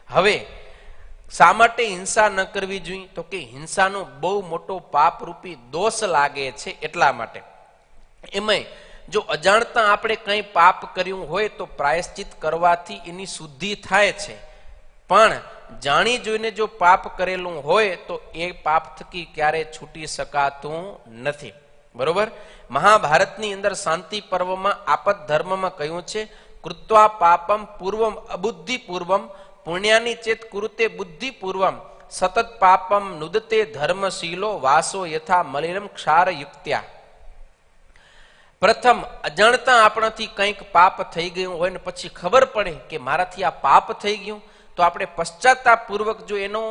હવે શા માટે હિંસા ન કરવી જોઈએ? તો કે હિંસાનો બહુ મોટો પાપરૂપી દોષ લાગે છે એટલા માટે. એમાંય જો અજાણતા આપણે કંઈ પાપ કર્યું હોય તો પ્રાયશ્ચિત કરવાથી એની શુદ્ધિ થાય છે, પણ જાણી જોઈને જો પાપ કરેલું હોય તો એ પાપ થકી ક્યારે છૂટી શકાતું નથી. બરોબર. મહાભારતની અંદર શાંતિ પર્વમાં આપત ધર્મમાં કહ્યું છે, કૃત્વા પાપમ પૂર્વમ અબુદ્ધિ પૂર્વમ પુણ્યાની ચેત કુરુતે બુદ્ધિ પૂર્વમ સતત પાપમ નુદતે ધર્મશીલો વાસો યથા મલિનમ ક્ષાર યુક્ત્યા. પ્રથમ અજાણતા આપણાથી કંઈક પાપ થઈ ગયું હોય ને પછી ખબર પડે કે મારાથી આ પાપ થઈ ગયું, તો આપણે પશ્ચાતાપ પૂર્વક જો એનું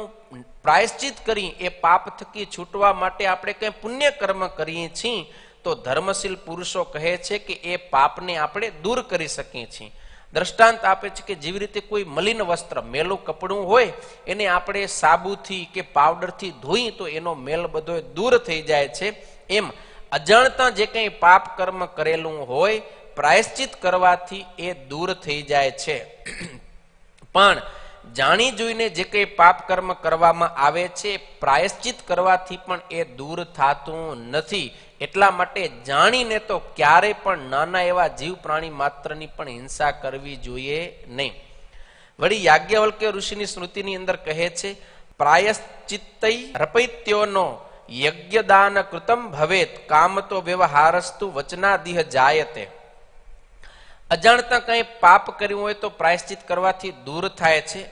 પ્રાયશ્ચિત કરી એ પાપ થકી છૂટવા માટે આપણે કંઈ પુણ્ય કર્મ કરીએ છીએ તો ધર્મશીલ પુરુષો કહે છે કે એ પાપને આપણે દૂર કરી શકીએ છીએ. દ્રષ્ટાંત આપે છે કે જેવી રીતે કોઈ મલિન વસ્ત્ર, મેલું કપડું હોય, એને આપણે સાબુથી કે પાવડરથી ધોઈ તો એનો મેલ બધો દૂર થઈ જાય છે, એમ અજાણતા જે કંઈ પાપ કર્મ કરેલું હોય પ્રાયશ્ચિત કરવાથી એ દૂર થઈ જાય છે. પણ જાણી જોઈને જે કંઈ પાપ કર્મ કરવામાં આવે છે પ્રાયશ્ચિત કરવાથી પણ એ દૂર થતું નથી. એટલા માટે જાણીને તો ક્યારેય પણ નાના એવા જીવ પ્રાણી માત્રની પણ હિંસા કરવી જોઈએ નહીં. વળી યાજ્ઞવલ્ક્ય ઋષિની સ્મૃતિની અંદર કહે છે, પ્રાયશ્ચિત્તૈ રપૈત્યોનો યજ્ઞદાન કૃતમ ભવેત કામતો વ્યવહારસ્તુ વચનાદિહ જાયતે. અજાણતા કંઈ પાપ કર્યું હોય તો પ્રાયશ્ચિત કરવાથી દૂર થાય છે.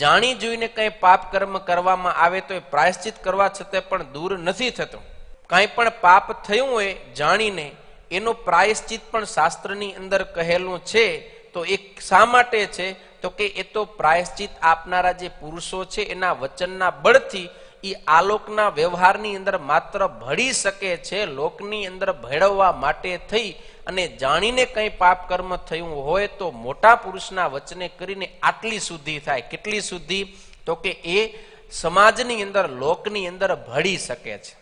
જાણી જોઈને કંઈ પાપ કર્મ કરવામાં આવે તો એ પ્રાયશ્ચિત કરવા છતાં પણ દૂર નથી થતું. કાંઈ પણ પાપ થયું હોય જાણીને એનું પ્રાયશ્ચિત પણ શાસ્ત્રની અંદર કહેલું છે. તો એ શા માટે છે? તો કે એ તો પ્રાયશ્ચિત આપનારા જે પુરુષો છે એના વચનના બળથી એ આલોકના વ્યવહારની અંદર માત્ર ભળી શકે છે. લોકની અંદર ભેળવવા માટે થઈ અને જાણીને કંઈ પાપ કર્મ થયું હોય તો મોટા પુરુષના વચને કરીને આટલી શુદ્ધિ થાય. કેટલી શુદ્ધિ? તો કે એ સમાજની અંદર, લોકની અંદર ભળી શકે છે.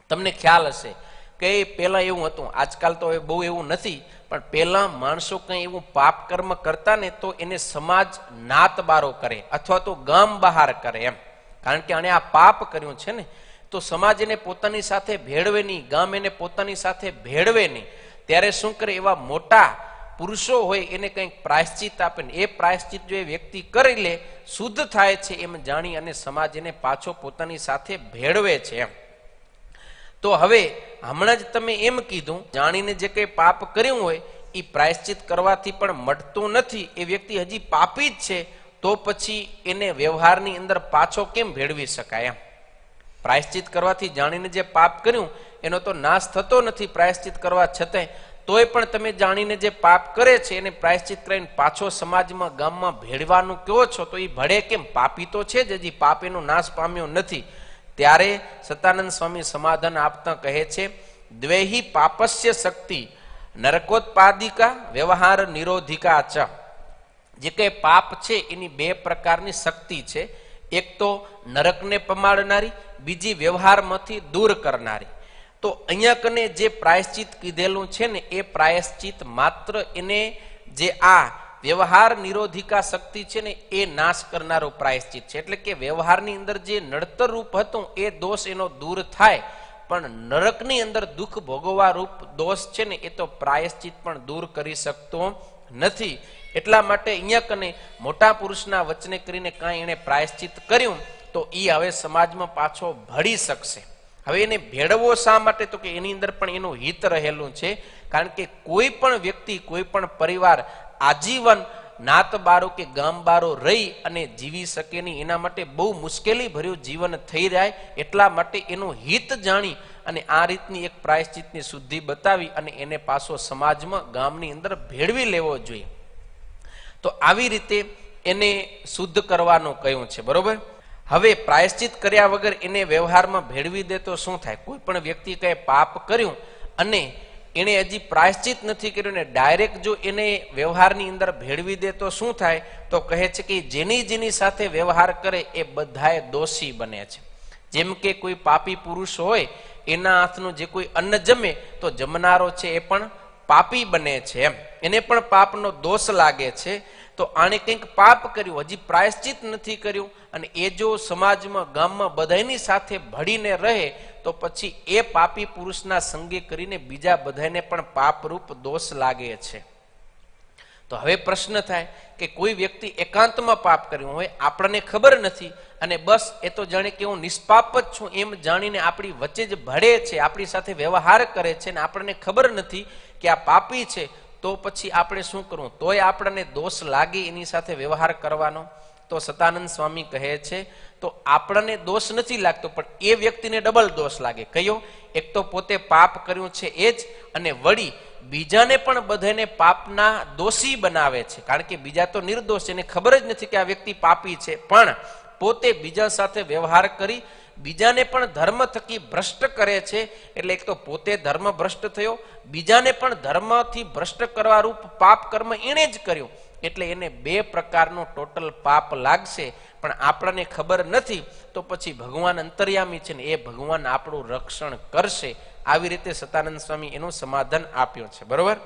તમને ખ્યાલ હશે કે પહેલા એવું હતું, આજકાલ તો બહુ એવું નથી, પણ પહેલા માણસો કંઈ એવું પાપ કર્મ કરતા ને તો એને સમાજ નાત બારો કરે અથવા તો ગામ બહાર કરે એમ. કારણ કે આણે આ પાપ કર્યું છે ને, તો સમાજ એને પોતાની સાથે ભેળવે નહીં, ગામ એને પોતાની સાથે ભેળવે નહીં. ત્યારે શું કરે? એવા મોટા પુરુષો હોય એને કંઈક પ્રાયશ્ચિત આપે ને એ પ્રાયશ્ચિત જો એ વ્યક્તિ કરી લે શુદ્ધ થાય છે એમ જાણી અને સમાજ એને પાછો પોતાની સાથે ભેળવે છે એમ. તો હવે હમણાં જ તમે એમ કીધું, જાણીને જે કંઈ પાપ કર્યું હોય એ પ્રાયશ્ચિત કરવાથી પણ મટતું નથી, એ વ્યક્તિ હજી પાપી જ છે, તો પછી એને વ્યવહારની અંદર પાછો કેમ ભેળવી શકાય એમ. પ્રાયશ્ચિત કરવાથી જાણીને જે પાપ કર્યું એનો તો નાશ થતો નથી પ્રાયશ્ચિત કરવા છતાંય, તોય પણ તમે જાણીને જે પાપ કરે છે એને પ્રાયશ્ચિત કરીને પાછો સમાજમાં, ગામમાં ભેળવાનું કહો છો તો એ ભળે કેમ? પાપી તો છે જ, હજી પાપ એનો નાશ પામ્યો નથી. ત્યારે સતાનંદ સ્વામી સમાધાન આપતા કહે છે, દ્વેહી પાપસ્ય શક્તિ નરકોત્પાદિકા વ્યવહાર નિરોધિકા ચ. જે કંઈ પાપ છે એની બે પ્રકારની શક્તિ છે. એક તો નરકને પમાડનારી, બીજી વ્યવહારમાંથી દૂર કરનારી. તો અહીંયા કને જે પ્રાયશ્ચિત કીધેલું છે ને એ પ્રાયશ્ચિત માત્ર એને જે આ વ્યવહાર નિરોધિકા શક્તિ છે ને એ નાશ કરનારો પ્રાયશ્ચિત છે. એટલે કે વ્યવહારની અંદર જે નડતર રૂપ હતું એ દોષ એનો દૂર થાય, પણ નરકની અંદર દુઃખ ભોગવવા રૂપ દોષ છે ને એ તો પ્રાયશ્ચિત પણ દૂર કરી શકતો નથી. એટલા માટે અહીંયા કને મોટા પુરુષના વચને કરીને કાંઈ એને પ્રાયશ્ચિત કર્યું તો એ હવે સમાજમાં પાછો ભળી શકશે. હવે એને ભેળવો શા માટે? તો કે એની અંદર પણ એનું હિત રહેલું છે. કારણ કે કોઈ પણ વ્યક્તિ, કોઈ પણ પરિવાર આજીવન નાત બારો કે ગામ બારો રહી અને જીવી શકે નહીં, એના માટે બહુ મુશ્કેલી ભર્યું જીવન થઈ જાય. એટલા માટે એનું હિત જાણી અને આ રીતની એક પ્રાયશ્ચિતની શુદ્ધિ બતાવી અને એને પાછો સમાજમાં, ગામની અંદર ભેળવી લેવો જોઈએ. તો આવી રીતે એને શુદ્ધ કરવાનું કહ્યું છે. બરોબર. હવે પ્રાયશ્ચિત કર્યા વગર એને વ્યવહારમાં ભેળવી દે તો શું થાય? કોઈ પણ વ્યક્તિ કંઈ પાપ કર્યું અને એને હજી પ્રાયશ્ચિત નથી કર્યું ને ડાયરેક્ટ જો એને વ્યવહારની અંદર ભેળવી દે તો શું થાય? તો કહે છે કે જેની સાથે વ્યવહાર કરે એ બધાએ દોષી બને છે. જેમ કે કોઈ પાપી પુરુષ હોય, એના હાથનું જે કોઈ અન્ન જમે તો જમનારો છે એ પણ પાપી બને છે એમ, એને પણ પાપનો દોષ લાગે છે. તો આણે કંઈક પાપ કર્યું, હજી પ્રાયશ્ચિત નથી કર્યું, અને એ જો સમાજમાં ગામમાં બધાની સાથે ભળીને રહે તો પછી એ પાપી પુરુષના સંગે કરીને બીજા બધાને પણ પાપરૂપ દોષ લાગે છે. તો હવે પ્રશ્ન થાય કે કોઈ વ્યક્તિ એકાંતમાં પાપ કર્યું હોય, આપણને ખબર નથી, અને બસ એ તો જાણે કે હું નિષ્પાપ જ છું એમ જાણીને આપણી વચ્ચે જ ભળે છે, આપણી સાથે વ્યવહાર કરે છે, ને આપણને ખબર નથી કે આ પાપી છે, તો પછી આપણે શું કરવું? તોય આપણને દોષ લાગે એની સાથે વ્યવહાર કરવાનો? તો સતાનંદ સ્વામી કહે છે તો આપણને દોષ નથી લાગતો, પણ એ વ્યક્તિને ડબલ દોષ લાગે. કયો? એક તો પોતે પાપ કર્યું છે એ જ, અને વળી બીજાને પણ બધાને પાપના દોષી બનાવે છે, કારણ કે બીજા તો નિર્દોષ, એને ખબર જ નથી કે આ વ્યક્તિ પાપી છે, પણ પોતે બીજા સાથે વ્યવહાર કરી બીજાને પણ ધર્મ થકી ભ્રષ્ટ કરે છે. એટલે એક તો પોતે ધર્મ ભ્રષ્ટ થયો, બીજાને પણ ધર્મથી ભ્રષ્ટ કરવા રૂપ પાપ કર્મ એણે જ કર્યું, એટલે એને બે પ્રકારનું ટોટલ પાપ લાગશે. પણ આપણને ખબર નથી, તો પછી ભગવાન અંતર્યામી છે ને એ ભગવાન આપણું રક્ષણ કરશે. આવી રીતે સતાનંદ સ્વામી એનું સમાધાન આપ્યું છે. બરોબર?